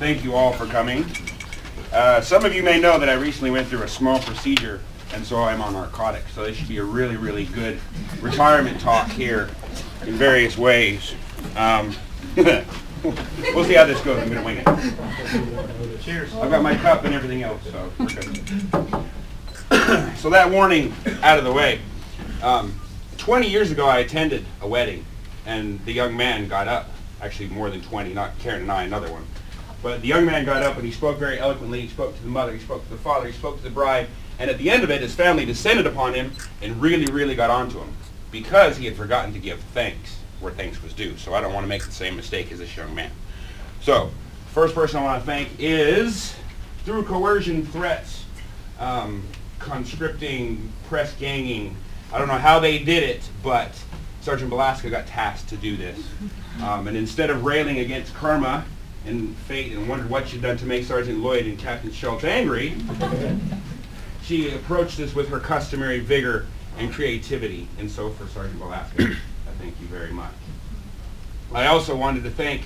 Thank you all for coming. Some of you may know that I recently went through a small procedure, and so I'm on narcotics. So this should be a really, really good retirement talk here in various ways. We'll see how this goes. I'm going to wing it. Cheers. I've got my cup and everything else, so we're good. So that warning out of the way. 20 years ago, I attended a wedding, and the young man got up. Actually, more than 20, not Karen and I, another one. But the young man got up, and he spoke very eloquently. He spoke to the mother, he spoke to the father, he spoke to the bride, and at the end of it, his family descended upon him and really, really got onto him because he had forgotten to give thanks where thanks was due. So I don't want to make the same mistake as this young man. So, first person I want to thank is, through coercion, threats, conscripting, press ganging, I don't know how they did it, but Sergeant Velasca got tasked to do this. And instead of railing against karma and fate and wondered what she'd done to make Sergeant Lloyd and Captain Schultz angry, she approached this with her customary vigor and creativity. And so for Sergeant Velasca, I thank you very much. I also wanted to thank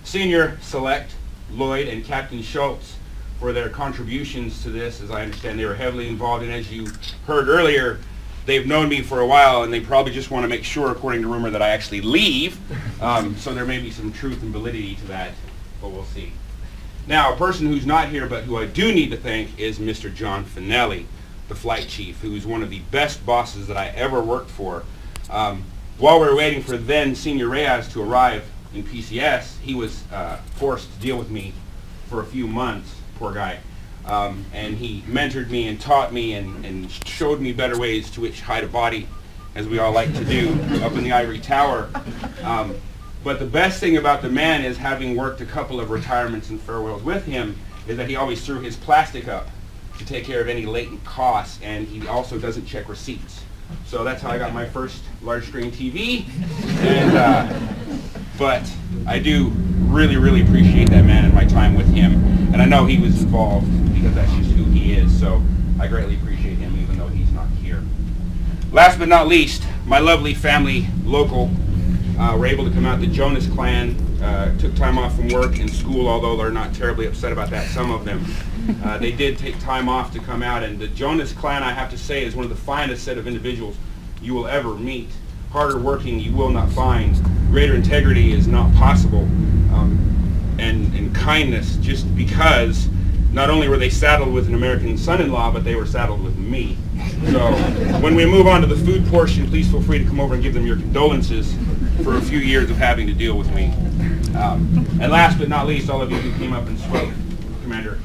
Senior Select Lloyd and Captain Schultz for their contributions to this. As I understand, they were heavily involved, and as you heard earlier, they've known me for a while, and they probably just want to make sure, according to rumor, that I actually leave. So there may be some truth and validity to that, but we'll see. Now, a person who's not here, but who I do need to thank, is Mr. John Finelli, the flight chief, who's one of the best bosses that I ever worked for. While we were waiting for then Senior Reyes to arrive in PCS, he was forced to deal with me for a few months, poor guy. And he mentored me and taught me and showed me better ways to which hide a body, as we all like to do, up in the ivory tower. But the best thing about the man is, having worked a couple of retirements and farewells with him, is that he always threw his plastic up to take care of any latent costs, and he also doesn't check receipts. So that's how I got my first large screen TV. And, but I do really, really appreciate that man and my time with him. And I know he was involved because that's just who he is. So I greatly appreciate him, even though he's not here. Last but not least, my lovely family, local, were able to come out. The Jonas clan took time off from work and school, although they're not terribly upset about that, some of them. They did take time off to come out, and the Jonas clan, I have to say, is one of the finest set of individuals you will ever meet. Harder working you will not find. Greater integrity is not possible. And kindness, just because not only were they saddled with an American son-in-law, but they were saddled with me. So when we move on to the food portion, please feel free to come over and give them your condolences for a few years of having to deal with me. And last but not least, all of you who came up and spoke, Commander,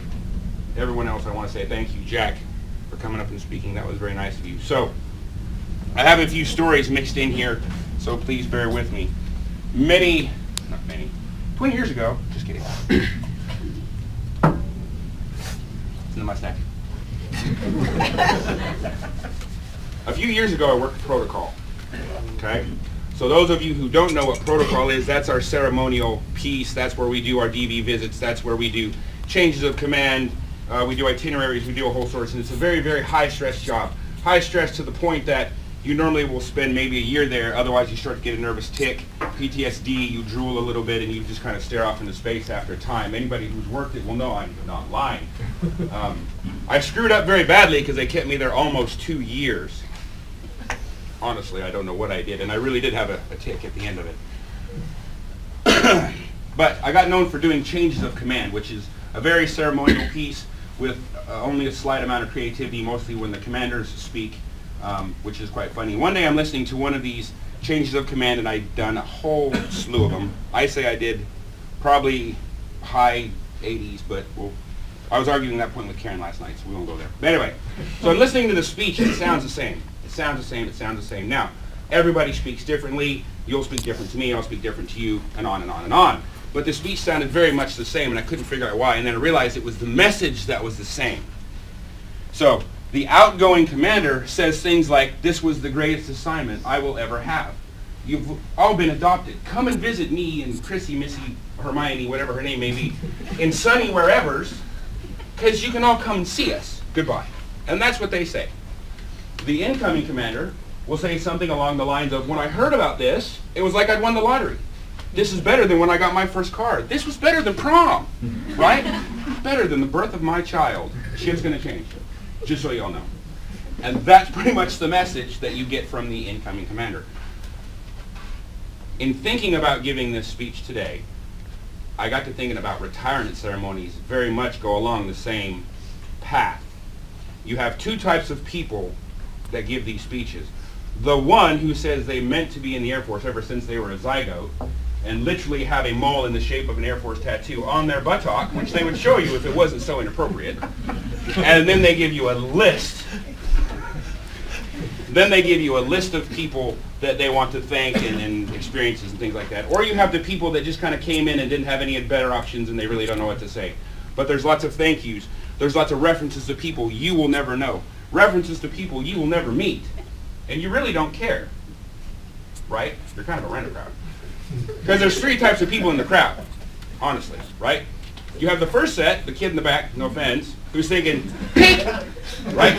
everyone else, I want to say thank you, Jack, for coming up and speaking. That was very nice of you. So I have a few stories mixed in here, so please bear with me. Not many, 20 years ago, just kidding. It's in the mustache. A few years ago, I worked protocol, okay? So those of you who don't know what protocol is, that's our ceremonial piece. That's where we do our DV visits. That's where we do changes of command. We do itineraries. We do a whole sort. And it's a very, very high-stress job. High stress to the point that you normally will spend maybe a year there. Otherwise, you start to get a nervous tick, PTSD, you drool a little bit, and you just kind of stare off into space after a time. Anybody who's worked it will know I'm not lying. I screwed up very badly because they kept me there almost 2 years. Honestly, I don't know what I did, and I really did have a tick at the end of it. But I got known for doing changes of command, which is a very ceremonial piece with only a slight amount of creativity, mostly when the commanders speak, which is quite funny. One day I'm listening to one of these changes of command, and I'd done a whole slew of them. I say I did probably high 80s, but I was arguing that point with Karen last night, so we won't go there. But anyway, so I'm listening to the speech, and it sounds the same. It sounds the same, it sounds the same. Now, everybody speaks differently. You'll speak different to me, I'll speak different to you, and on and on and on. But the speech sounded very much the same, and I couldn't figure out why, and then I realized it was the message that was the same. So, the outgoing commander says things like, "This was the greatest assignment I will ever have. You've all been adopted. Come and visit me and Chrissy, Missy, Hermione, whatever her name may be, in sunny wherevers, because you can all come and see us. Goodbye." And that's what they say. The incoming commander will say something along the lines of, "When I heard about this, it was like I'd won the lottery. This is better than when I got my first car. This was better than prom, right? Better than the birth of my child. Shit's going to change, just so you all know. And that's pretty much the message that you get from the incoming commander. In thinking about giving this speech today, I got to thinking about retirement ceremonies very much go along the same path. You have two types of people that give these speeches. The one who says they meant to be in the Air Force ever since they were a zygote, and literally have a mole in the shape of an Air Force tattoo on their buttock, which they would show you if it wasn't so inappropriate. And then they give you a list. Then they give you a list of people that they want to thank and experiences and things like that. Or you have the people that just kind of came in and didn't have any better options and they really don't know what to say. But there's lots of thank yous. There's lots of references to people you will never know. References to people you will never meet. And you really don't care. Right? You're kind of a rent-a-crowd. Because there's three types of people in the crowd, honestly, right? You have the first set, the kid in the back, no offense, who's thinking, cake! Right?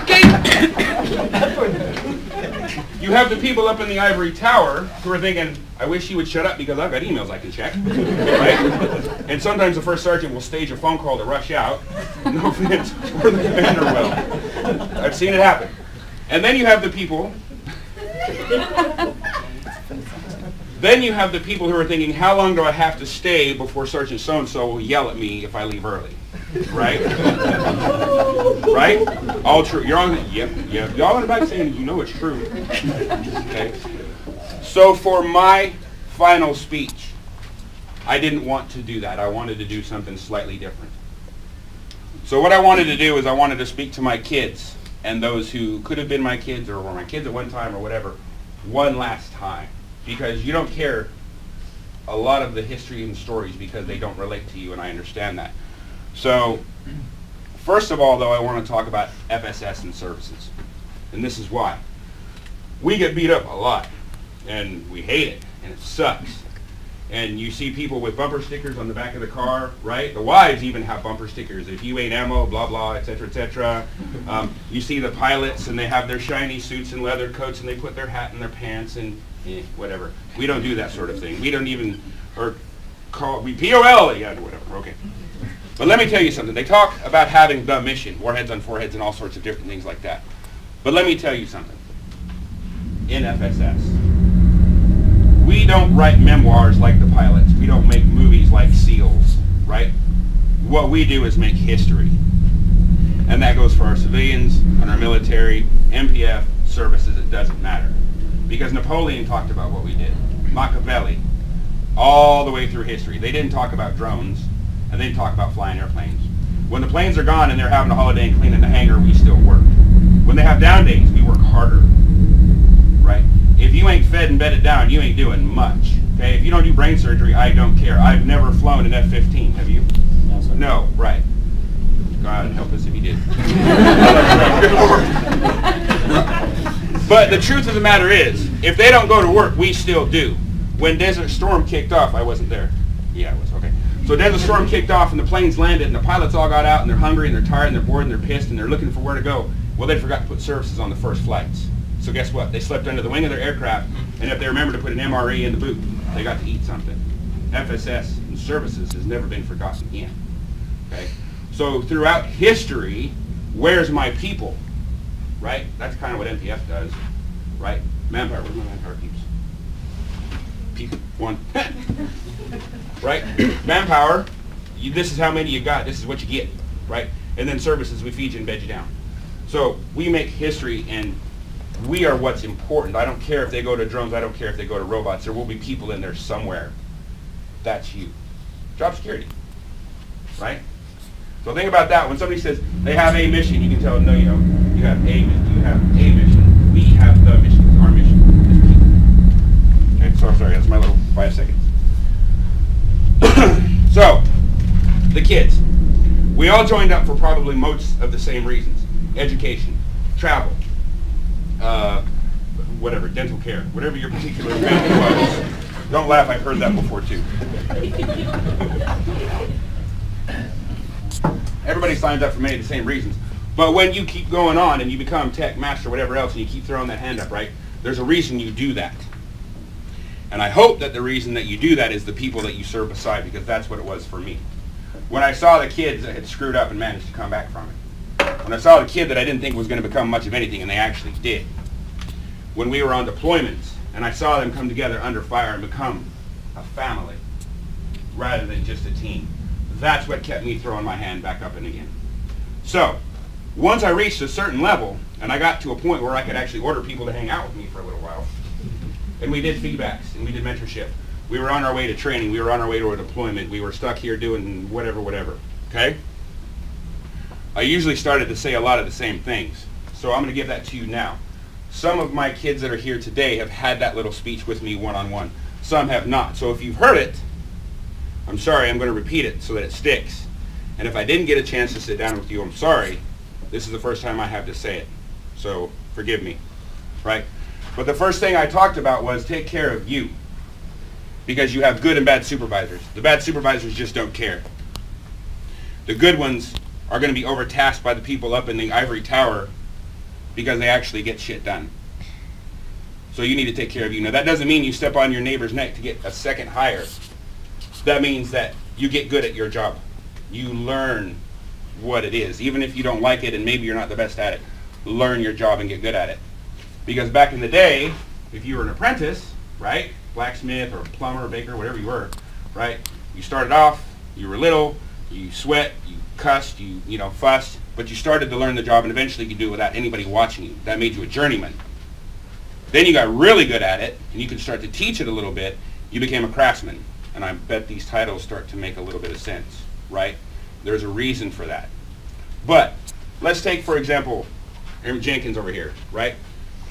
Cake! You have the people up in the ivory tower who are thinking, I wish you would shut up because I've got emails I can check, right? And sometimes the first sergeant will stage a phone call to rush out, no offense, or the commander will. I've seen it happen. And then you have the people who are thinking, how long do I have to stay before Sergeant so-and-so will yell at me if I leave early? Right? Right? All true. You're on, yep. Y'all in the back saying, you know it's true. Okay? So for my final speech, I didn't want to do that. I wanted to do something slightly different. So what I wanted to do is I wanted to speak to my kids and those who could have been my kids or were my kids at one time or whatever, one last time. Because you don't care a lot of the history and stories because they don't relate to you, and I understand that. So, first of all, though, I want to talk about FSS and services. And this is why. We get beat up a lot, and we hate it, and it sucks. And you see people with bumper stickers on the back of the car, right? The wives even have bumper stickers. If you ain't ammo, blah, blah, etc., etc. You see the pilots, and they have their shiny suits and leather coats, and they put their hat in their pants, and whatever. We don't do that sort of thing. We don't even, we POL, yeah, whatever, okay. But let me tell you something. They talk about having the mission, warheads on foreheads and all sorts of different things like that. But let me tell you something. In FSS, we don't write memoirs like the pilots. We don't make movies like SEALs, right? What we do is make history. And that goes for our civilians and our military, MPF, services, it doesn't matter. Because Napoleon talked about what we did. Machiavelli, all the way through history. They didn't talk about drones, and they didn't talk about flying airplanes. When the planes are gone and they're having a holiday and cleaning the hangar, we still work. When they have down days, we work harder, right? If you ain't fed and bedded down, you ain't doing much, okay? If you don't do brain surgery, I don't care. I've never flown an F-15, have you? No, sir. No, right. God help us if you did. But the truth of the matter is, if they don't go to work, we still do. When Desert Storm kicked off, I wasn't there. Yeah, I was, okay. So Desert Storm kicked off and the planes landed and the pilots all got out and they're hungry and they're tired and they're bored and they're pissed and they're looking for where to go. Well, they forgot to put services on the first flights. So guess what? They slept under the wing of their aircraft, and if they remember to put an MRE in the boot, they got to eat something. FSS and services has never been forgotten again. Okay? So throughout history, where's my people? Right? That's kind of what NPF does. Right? Manpower. Where's my manpower peeps? People. One. Right? Manpower. This is how many you got. This is what you get. Right? And then services, we feed you and bed you down. So we make history, and we are what's important. I don't care if they go to drones. I don't care if they go to robots. There will be people in there somewhere. That's you. Job security. Right? So think about that. When somebody says they have a mission, you can tell them, no, you don't. You have a mission. You have a mission. We have the mission. Our mission is people. Okay, so I'm sorry. That's my little 5 seconds. So, the kids. We all joined up for probably most of the same reasons. Education, travel, whatever, dental care, whatever your particular family was. Don't laugh, I've heard that before too. Everybody signs up for many of the same reasons. But when you keep going on and you become tech, master, whatever else, and you keep throwing that hand up, right, there's a reason you do that. And I hope that the reason that you do that is the people that you serve beside, because that's what it was for me. When I saw the kids that had screwed up and managed to come back from it. When I saw the kid that I didn't think was going to become much of anything, and they actually did. When we were on deployments, and I saw them come together under fire and become a family, rather than just a team. That's what kept me throwing my hand back up and again. So, once I reached a certain level, and I got to a point where I could actually order people to hang out with me for a little while, and we did feedbacks, and we did mentorship. We were on our way to training, we were on our way to a deployment, we were stuck here doing whatever, okay? I usually started to say a lot of the same things, so I'm going to give that to you now. Some of my kids that are here today have had that little speech with me one-on-one. Some have not. So if you've heard it, I'm sorry, I'm going to repeat it so that it sticks. And if I didn't get a chance to sit down with you, I'm sorry. This is the first time I have to say it. So forgive me, right? But the first thing I talked about was take care of you. Because you have good and bad supervisors. The bad supervisors just don't care. The good ones are going to be overtasked by the people up in the ivory tower because they actually get shit done. So you need to take care of you. Now that doesn't mean you step on your neighbor's neck to get a second hire. That means that you get good at your job. You learn what it is. Even if you don't like it and maybe you're not the best at it, learn your job and get good at it. Because back in the day, if you were an apprentice, right, blacksmith or plumber or baker, whatever you were, right, you started off, you were little, you sweat, you cussed, you fussed, but you started to learn the job and eventually you could do it without anybody watching you. That made you a journeyman. Then you got really good at it and you could start to teach it a little bit. You became a craftsman. And I bet these titles start to make a little bit of sense, right? There's a reason for that. But let's take, for example, Aaron Jenkins over here, right?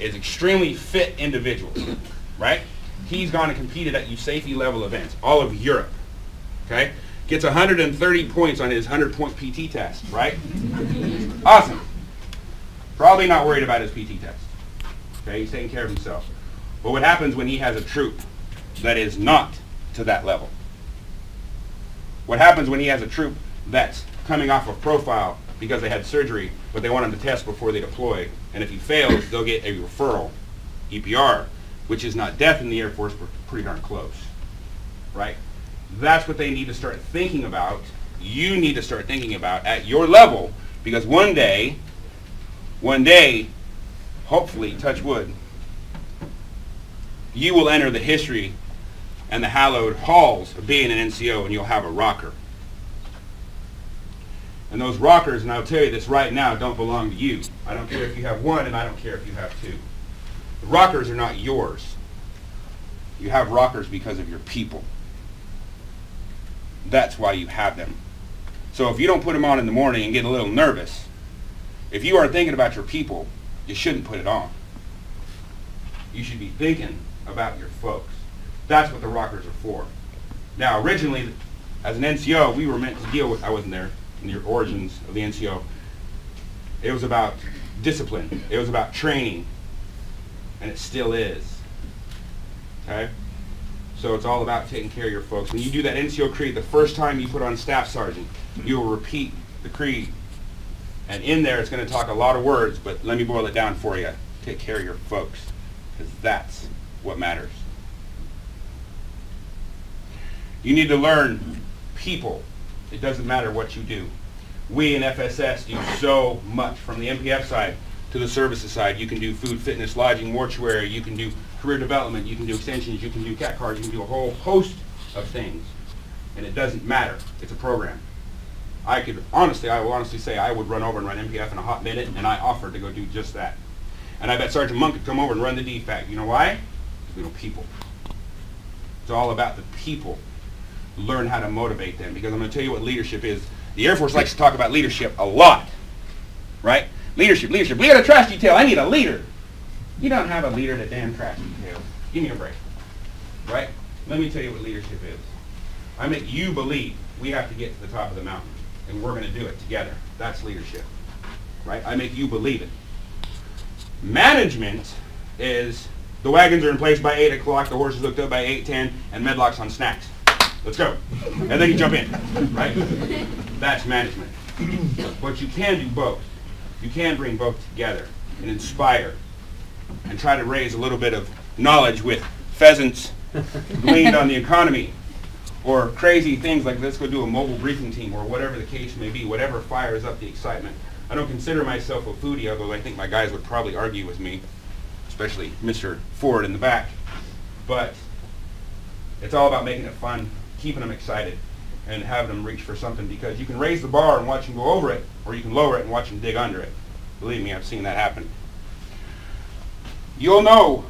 Is an extremely fit individual, right? He's gone and competed at USAFE level events, all of Europe, okay? Gets 130 points on his 100-point PT test, right? Awesome. Probably not worried about his PT test, okay? He's taking care of himself. But what happens when he has a troop that is not to that level? What happens when he has a troop that's coming off of profile because they had surgery, but they want him to test before they deploy, and if he fails, they'll get a referral, EPR, which is not death in the Air Force, but pretty darn close, right? That's what they need to start thinking about. You need to start thinking about at your level, because one day, hopefully, touch wood, you will enter the history and the hallowed halls of being an NCO, and you'll have a rocker. And those rockers, and I'll tell you this right now, don't belong to you. I don't care if you have one, and I don't care if you have two. The rockers are not yours. You have rockers because of your people. That's why you have them. So if you don't put them on in the morning and get a little nervous, if you aren't thinking about your people, you shouldn't put it on. You should be thinking about your folks. That's what the rockers are for. Now, originally, as an NCO, we were meant to deal with, I wasn't there in the origins of the NCO. It was about discipline. It was about training. And it still is. Okay? So it's all about taking care of your folks. When you do that NCO creed, the first time you put on Staff Sergeant, you will repeat the creed. And in there, it's going to talk a lot of words, but let me boil it down for you. Take care of your folks, because that's what matters. You need to learn people. It doesn't matter what you do. We in FSS do so much, from the MPF side to the services side. You can do food, fitness, lodging, mortuary. You can do career development. You can do extensions. You can do cat cards. You can do a whole host of things. And it doesn't matter. It's a program. I will honestly say I would run over and run MPF in a hot minute, and I offered to go do just that. And I bet Sergeant Monk could come over and run the DFAC. You know why? Because we know people. It's all about the people. Learn how to motivate them, because I'm going to tell you what leadership is. The Air Force likes to talk about leadership a lot, right? Leadership. We got a trash detail. I need a leader. You don't have a leader to damn trash detail. Give me a break, right? Let me tell you what leadership is. I make you believe we have to get to the top of the mountain, and we're going to do it together. That's leadership, right? I make you believe it. Management is the wagons are in place by 8 o'clock, the horses looked up by 8:10, and medlocks on snacks. Let's go. And then you jump in, right? That's management. But you can do both. You can bring both together and inspire and try to raise a little bit of knowledge with pheasants blamed on the economy, or crazy things like let's go do a mobile briefing team, or whatever the case may be, whatever fires up the excitement. I don't consider myself a foodie, although I think my guys would probably argue with me, especially Mr. Ford in the back. But it's all about making it fun, keeping them excited, and having them reach for something, because you can raise the bar and watch them go over it, or you can lower it and watch them dig under it. Believe me, I've seen that happen. You'll know